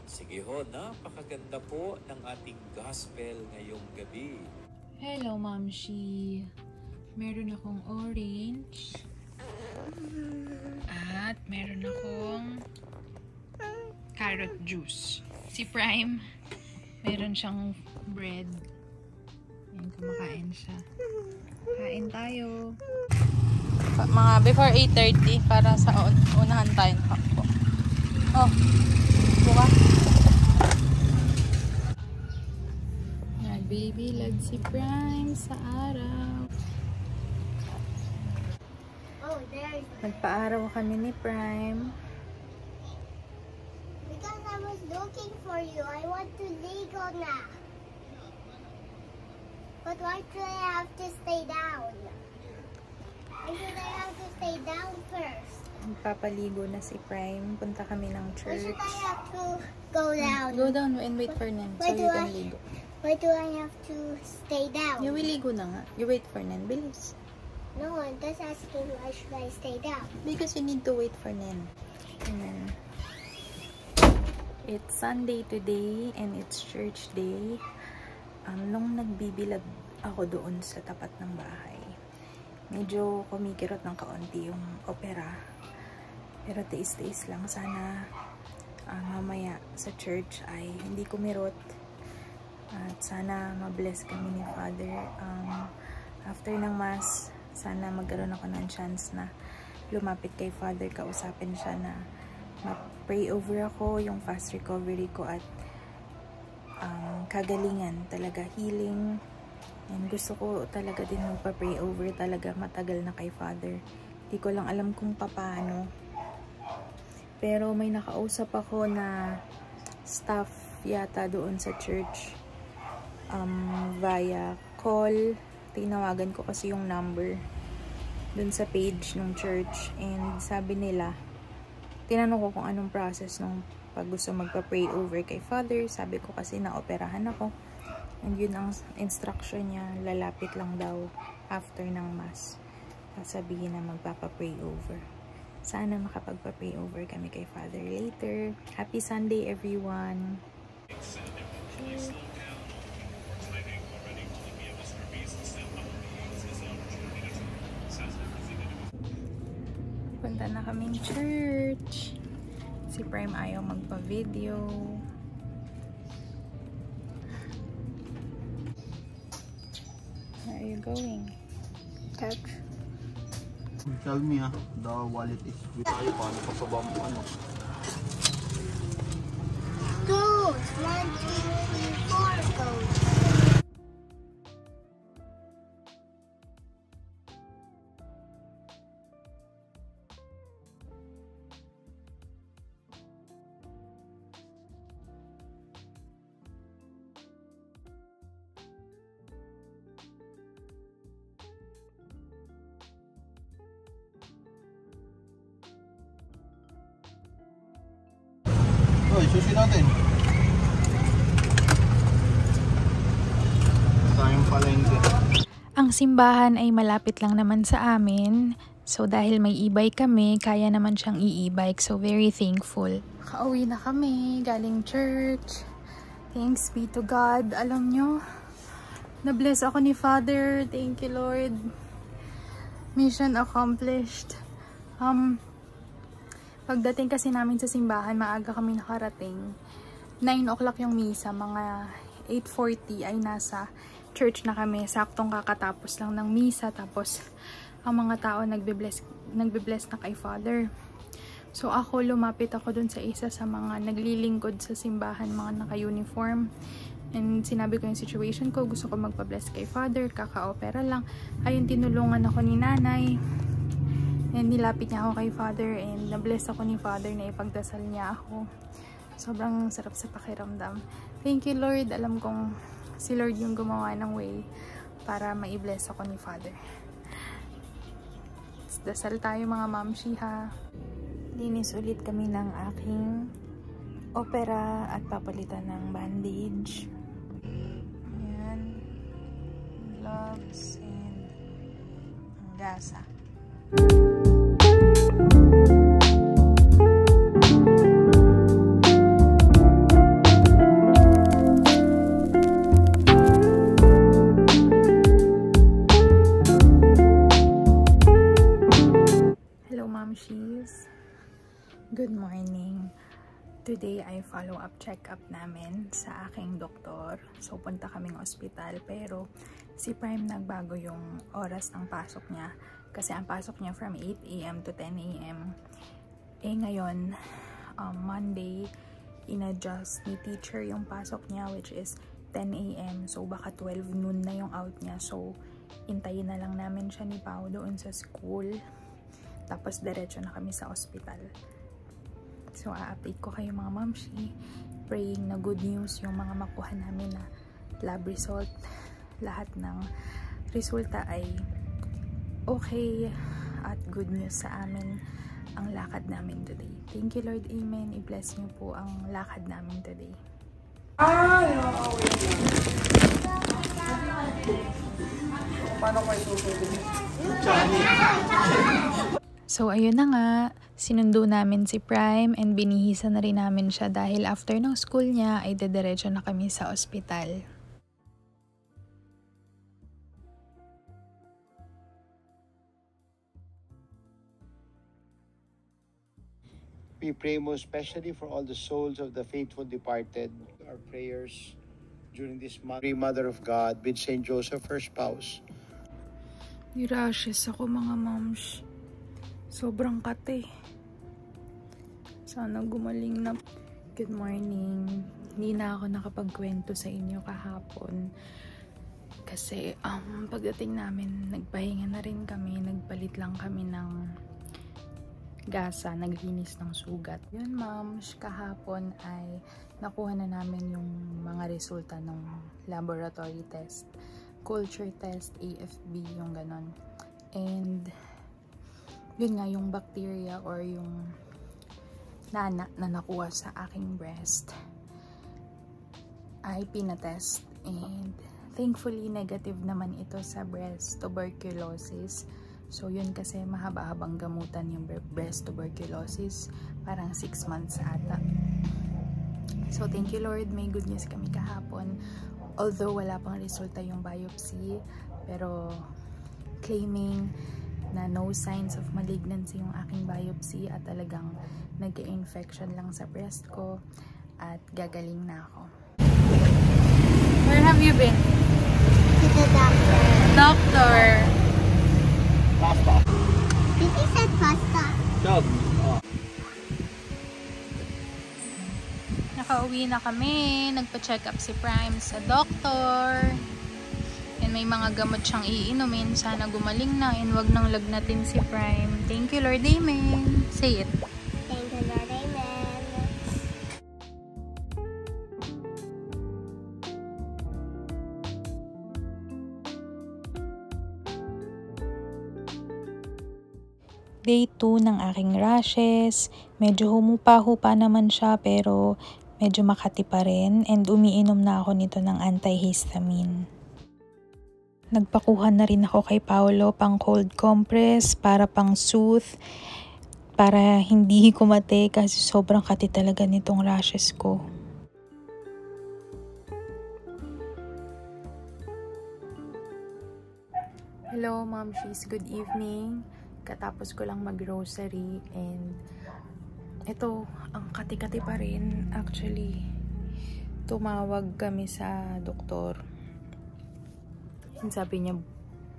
Sige ho, napakaganda po ng ating gospel ngayong gabi. Hello, Mamshi. Meron akong orange. At meron akong carrot juice. Si Prime, meron siyang bread. Ayan, kumakain siya. Kain tayo. Mga before 8:30 para sa unahan tayong hakbo. Oh, buka. Nagbibilad si Prime sa araw. Nagpa-araw kami ni Prime. Because I was looking for you. I want to Lego now. But why do I have to stay down? Why do I have to stay down first? Magpapaligo na si Prime. Punta kami ng Why church. should I have to go down? Go down and wait for Nan so you can ligo. Why do I have to stay down? You will ligo na nga. You wait for Nan. Bilis. No, I'm just asking why should I stay down? Because you need to wait for Nan. It's Sunday today and it's church day. Nung nagbibilad ako doon sa tapat ng bahay, medyo kumikirot ng kaunti yung opera. Pero tiis-tiis lang. Sana mamaya sa church ay hindi kumirot. At sana ma-bless kami ni Father. After ng Mass, sana magkaroon ako ng chance na lumapit kay Father, kausapin siya na ma-pray over ako, yung fast recovery ko at kagalingan, talaga healing. And gusto ko talaga din magpa-pray over talaga matagal na kay Father. Hindi ko lang alam kung paano. Pero may nakausap ako na staff yata doon sa church via call. Tinawagan ko kasi yung number dun sa page ng church and sabi nila, tinanong ko kung anong process nung pag gusto magpa-pray over kay Father. Sabi ko kasi na-operahan ako and yun ang instruction niya, lalapit lang daw after ng Mass, sasabihin na magpapa-pray over. Sana makapagpa-pray over kami kay Father later. Happy Sunday everyone! Punta na kaming church. Si Prime ayaw magpa-video. Where are you going? Church? Tell me the wallet is with tayo. Paano pa sa bang ano? Goes 1, 2, 3, 4 goes. Oy, sushi natin. Tayong palengke. Ang simbahan ay malapit lang naman sa amin. So dahil may e-bike kami, kaya naman siyang i-e-bike. So very thankful. Kauwi na kami galing church. Thanks be to God. Alam nyo, na-bless ako ni Father. Thank you, Lord. Mission accomplished. Pagdating kasi namin sa simbahan, maaga kami nakarating. 9 o'clock yung misa, mga 8:40 ay nasa church na kami. Saktong kakatapos lang ng misa, tapos ang mga tao nagbe-bless na kay Father. So ako, lumapit ako dun sa isa sa mga naglilingkod sa simbahan, mga naka-uniform. And sinabi ko yung situation ko, gusto ko magpa-bless kay Father, kaka-opera lang. Ayun, tinulungan ako ni Nanay. And nilapit niya ako kay Father and na-bless ako ni Father na ipagdasal niya ako. Sobrang sarap sa pakiramdam. Thank you, Lord. Alam kong si Lord yung gumawa ng way para ma-bless ako ni Father. Dasal tayo mga mamshi ha. Linis ulit kami ng aking opera at papalitan ng bandage. Ayan. Gloves and gasa. Good morning. Today ay follow-up check-up namin sa aking doktor. So punta kaming ospital pero si Prime nagbago yung oras ng pasok niya. Kasi ang pasok niya from 8 AM to 10 AM. Eh ngayon, Monday, in-adjust ni teacher yung pasok niya which is 10 AM. So baka 12 noon na yung out niya. So intayin na lang namin siya ni Pao doon sa school. Tapos diretso na kami sa ospital. So, a-update ko kayo mga mamshi. Praying na good news yung mga makuha namin na lab result. Lahat ng resulta ay okay at good news sa amin ang lakad namin today. Thank you Lord, Amen. I-bless niyo po ang lakad namin today. So, ayun na nga. Sinundo namin si Prime and binihisa na rin namin siya dahil after ng school niya ay dediretso na kami sa ospital. We pray most especially for all the souls of the faithful departed. Our prayers during this month. Mother of God with Saint Joseph, her spouse. Nirashes ako mga moms. Sobrang kate. Sana gumaling na. Good morning. Hindi na ako nakapagkwento sa inyo kahapon. Kasi pagdating namin, nagpahinga na rin kami. Nagpalit lang kami ng gasa, naglinis ng sugat. Yun moms, kahapon ay nakuha na namin yung mga resulta ng laboratory test. Culture test, AFB, yung ganon. And yun nga, yung bacteria or yung nana na nakuha sa aking breast ay pinatest. And thankfully, negative naman ito sa breast tuberculosis. So, yun kasi mahaba-habang gamutan yung breast tuberculosis. Parang 6 months ata. So, thank you Lord. May good news kami kahapon. Although, wala pang resulta yung biopsy. Pero, claiming na no signs of malignancy yung aking biopsy at talagang nag-infection lang sa breast ko at gagaling na ako. Where have you been? To the doctor. Doctor! Pasta. He said pasta. Dog. Nakauwi na kami. Nagpa-check up si Prime sa doctor. And may mga gamot siyang iinumin. Sana gumaling na and wag nang lagnatin si Prime. Thank you Lord, Amen. Say it. Thank you, Lord, amen. Day 2 ng aking rashes. Medyo humupa-hupa naman siya pero medyo makati pa rin. And umiinom na ako nito ng antihistamine. Nagpakuha na rin ako kay Paolo pang cold compress para pang soothe. Para hindi kumate kasi sobrang kati talaga nitong rashes ko. Hello Mom She's, good evening. Katapos ko lang mag-grocery and ito, ang kati-kati pa rin. Actually, tumawag kami sa doktor. And sabi niya,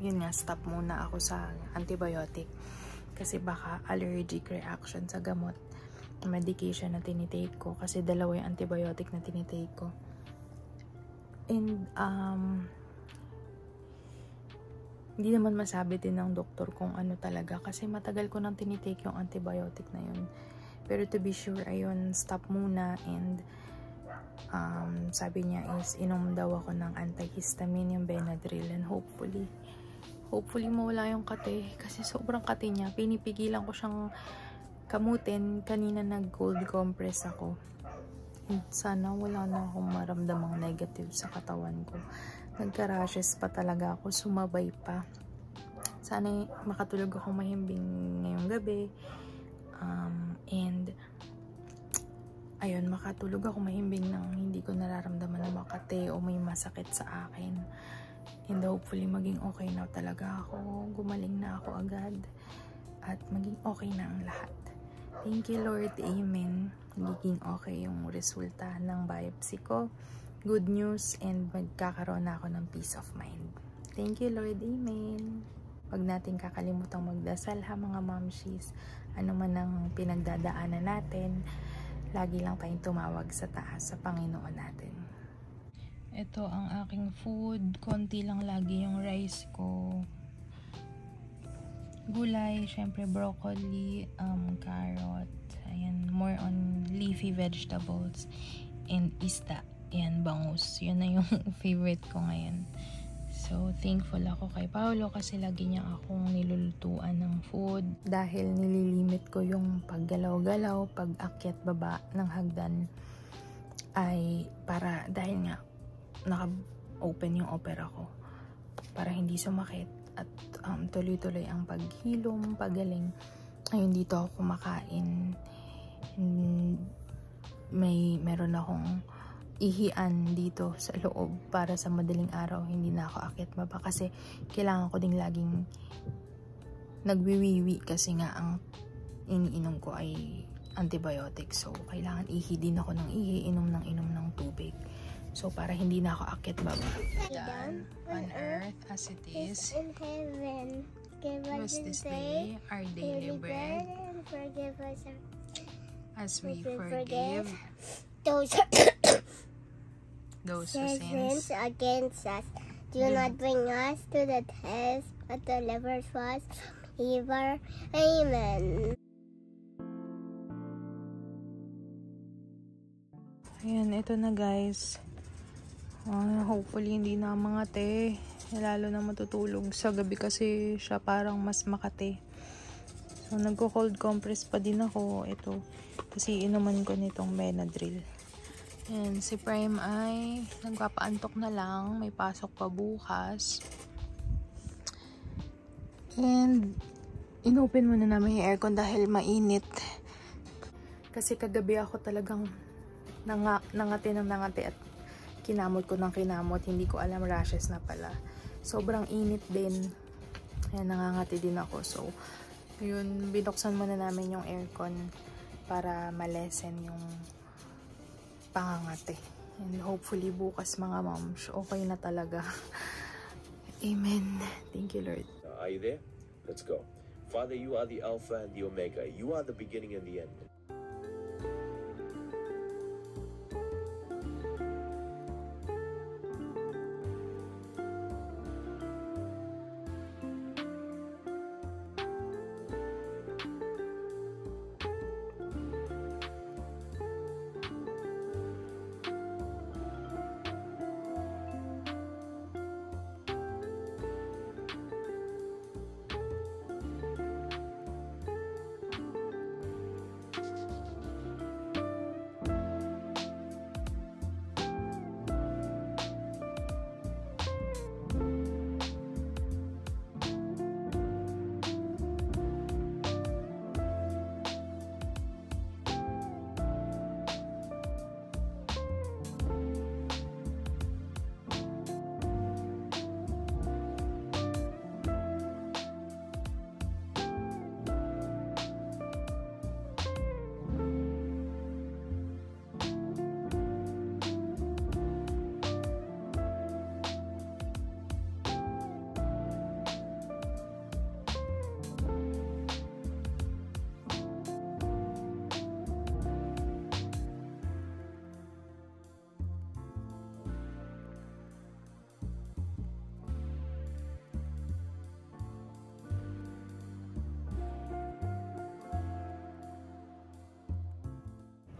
yun nga, stop muna ako sa antibiotic. Kasi baka allergic reaction sa gamot. Medication na tinitake ko. Kasi dalawa yung antibiotic na tinitake ko. And, hindi naman masabi din ng doktor kung ano talaga. Kasi matagal ko nang tinitake yung antibiotic na yun. Pero to be sure, ayun, stop muna. And, sabi niya is inom daw ako ng antihistamine, yung Benadryl, and hopefully mawala yung kate kasi sobrang kate niya. Pinipigilan ko siyang kamutin. Kanina nag-cold compress ako and sana wala na akong maramdamang negative sa katawan ko. Nagka-rashes pa talaga ako, sumabay pa. Sana makatulog ako mahimbing ngayong gabi and ayun, makatulog ako mahimbing nang hindi ko nararamdaman na makate o may masakit sa akin. And hopefully maging okay na talaga ako. Gumaling na ako agad. At maging okay na ang lahat. Thank you, Lord. Amen. Magiging okay yung resulta ng biopsy ko. Good news and magkakaroon na ako ng peace of mind. Thank you, Lord. Amen. Huwag natin kakalimutang magdasal ha mga mamshis. Ano man ang pinagdadaanan natin, lagi lang tayong tumawag sa taas sa Panginoon natin. Ito ang aking food. Konti lang lagi yung rice ko. Gulay, syempre broccoli, carrot, ayan, more on leafy vegetables, and isda, ayan, bangus. Yun na yung favorite ko ngayon. So, thankful ako kay Paolo kasi lagi niya akong nilulutuan ng food dahil nililimit ko yung paggalaw-galaw, pag-akyat baba ng hagdan ay para, dahil nga naka-open yung opera ko para hindi sumakit at tuloy-tuloy ang paghilom, pagaling. Ayun, dito ako kumakain. Meron akong ihian dito sa loob para sa madaling araw hindi na ako akyat baba kasi kailangan ko ding laging nagwiwiwi kasi nga ang iniinom ko ay antibiotic. So, kailangan ihi din ako ng ihi, inom ng tubig. So, para hindi na ako akyat baba. Daan on earth as it is. In heaven. Give Was us this this day day our daily bread, and forgive us as we forgive those those who sins sins. against us. Do not bring us to the test, but deliver us from evil. Amen. Ayan, ito na guys. Hopefully hindi na mangate. Lalo na matutulog sa gabi kasi siya parang mas makate. So nagko-cold compress pa din ako. Ito. Kasi inuman ko nitong Benadryl. Ayan, si Prime ay nagpapaantok na lang. May pasok pa bukas. And inopen muna namin yung aircon dahil mainit. Kasi kagabi ako talagang nangati at kinamot ko ng kinamot. Hindi ko alam rashes na pala. Sobrang init din. Ayan, nangangati din ako. So, yun, binuksan muna namin yung aircon para malesen yung pangangati. And hopefully bukas mga moms, okay na talaga. Amen. Thank you, Lord. Are you there? Let's go. Father, you are the Alpha and the Omega. You are the beginning and the end.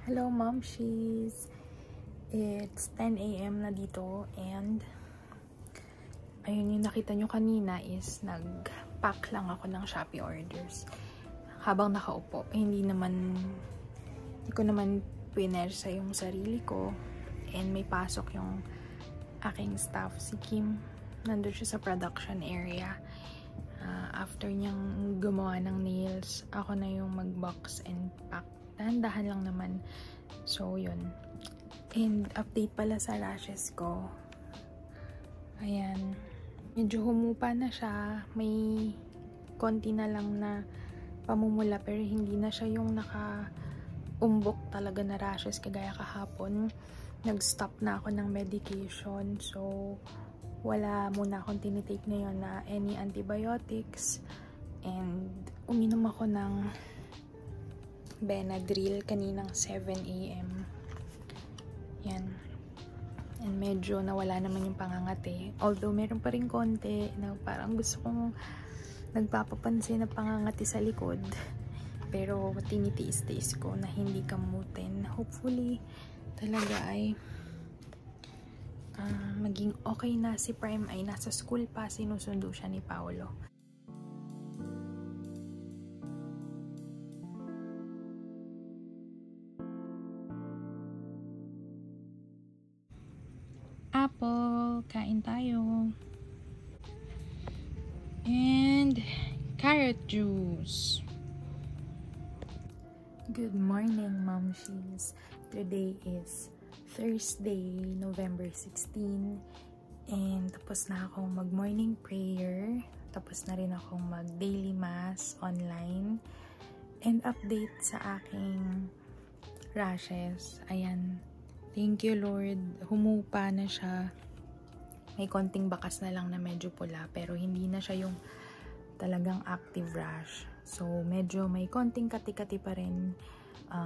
Hello, Momshies! It's 10 AM na dito and ayun yung nakita nyo kanina is nag-pack lang ako ng Shopee orders. Habang nakaupo, hindi ko naman pinersa yung sarili ko and may pasok yung aking staff, si Kim. Nandun siya sa production area. After niyang gumawa ng nails, ako na yung mag-box and pack. Dahan-dahan lang naman. So, yun. And update pala sa rashes ko. Ayan. Medyo humupa na siya. May konti na lang na pamumula, pero hindi na siya yung naka-umbok talaga na rashes kagaya kahapon. Nag-stop na ako ng medication, so wala muna akong tinitake ngayon na any antibiotics, and uminom ako ng Benadryl kaninang 7 AM. Yan. And medyo nawala naman yung pangangati. Although meron pa rin konti na parang gusto kong nagpapapansin na pangangati sa likod. Pero tinitiis-tiis ko na hindi kamutin. Hopefully talaga ay maging okay na. Si Prime ay nasa school pa. Sinusundo siya ni Paolo. Apple, kain tayo. And carrot juice. Good morning, Momshies. Today is Thursday, November 16. And tapos na akong mag-morning prayer. Tapos na rin akong mag-daily mass online. And update sa aking rashes. Ayan. Thank you, Lord. Humupa na siya. May konting bakas na lang na medyo pula, pero hindi na siya yung talagang active rash. So, medyo may konting kati-kati pa rin.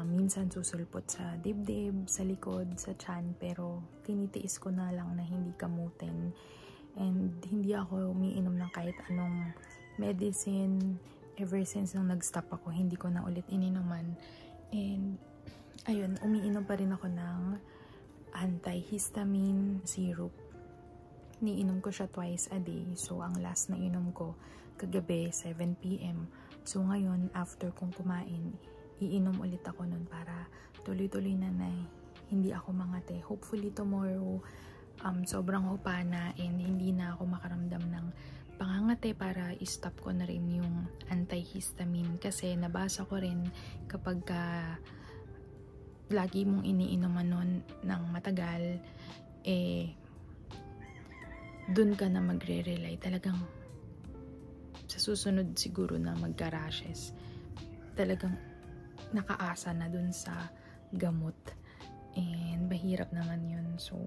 Minsan susulpot sa dibdib, sa likod, sa tiyan, pero tinitiis ko na lang na hindi kamutin. And hindi ako umiinom ng kahit anong medicine. Ever since nung nag-stop ako, hindi ko na ulit ininuman. And ayun, umiinom pa rin ako ng antihistamine syrup. Niinom ko siya twice a day. So, ang last na inom ko kagabi, 7 PM. So, ngayon, after kong kumain, iinom ulit ako nun para tuloy-tuloy na hindi ako mangate. Hopefully, tomorrow, sobrang hupa na and hindi na ako makaramdam ng pangangate para i-stop ko na rin yung antihistamine. Kasi nabasa ko rin kapag lagi mong iniinuman nun ng matagal, dun ka na magre-rely. Talagang sa susunod siguro na magka-rashes, talagang nakaasa na dun sa gamot. And mahirap naman yun. So,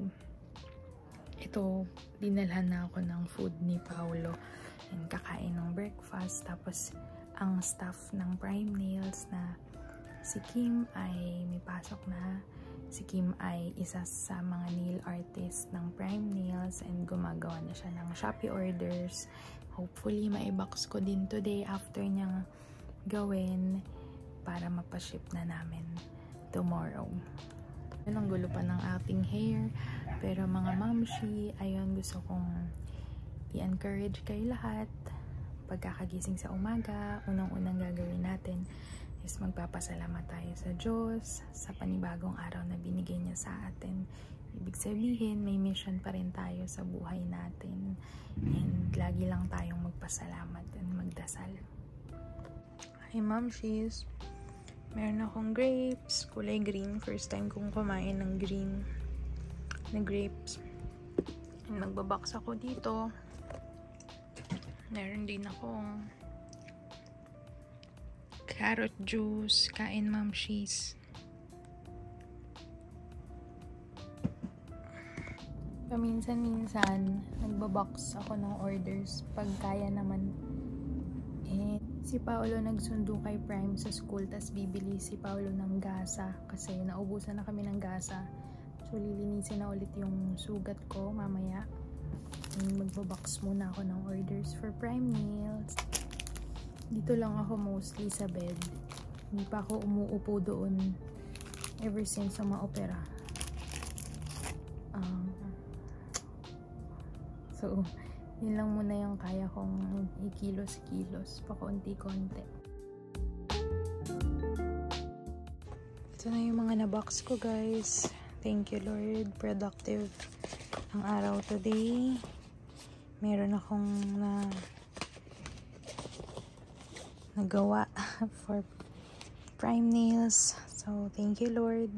ito, dinalhan na ako ng food ni Paolo. And kakain ng breakfast. Tapos, ang staff ng Prime Nails na si Kim ay may pasok na. Si Kim ay isa sa mga nail artist ng Prime Nails and gumagawa na siya ng Shopee orders. Hopefully, maibox ko din today after niyang gawin para mapaship na namin tomorrow. Yun, ang gulo pa ng ating hair. Pero mga mamshi, ayun, gusto kong i-encourage kayo lahat. Pagkakagising sa umaga, unang-unang gagawin natin is magpapasalamat tayo sa Diyos sa panibagong araw na binigay niya sa atin. Ibig sabihin, may mission pa rin tayo sa buhay natin. And lagi lang tayong magpasalamat and magdasal. Hi, Momshies! Meron akong grapes, kulay green. First time kong kumain ng green na grapes. And magbabox ako dito. Meron din akong carrot juice. Kain, Momshies. Paminsan-minsan, nagbabox ako ng orders pag kaya naman. Si Paolo nagsundo kay Prime sa school, tas bibili si Paolo ng gasa kasi naubusan na kami ng gasa. So, lilinisin na ulit yung sugat ko mamaya. Magbabox muna ako ng orders for Prime Nails. Dito lang ako mostly sa bed. Hindi pa ako umuupo doon ever since na ma-opera. So, yun lang muna yung kaya kong ikilos-kilos pa konti-konti. Ito na yung mga na-box ko, guys. Thank you, Lord. Productive ang araw today. Meron akong nagawa for Prime Nails. So, thank you, Lord.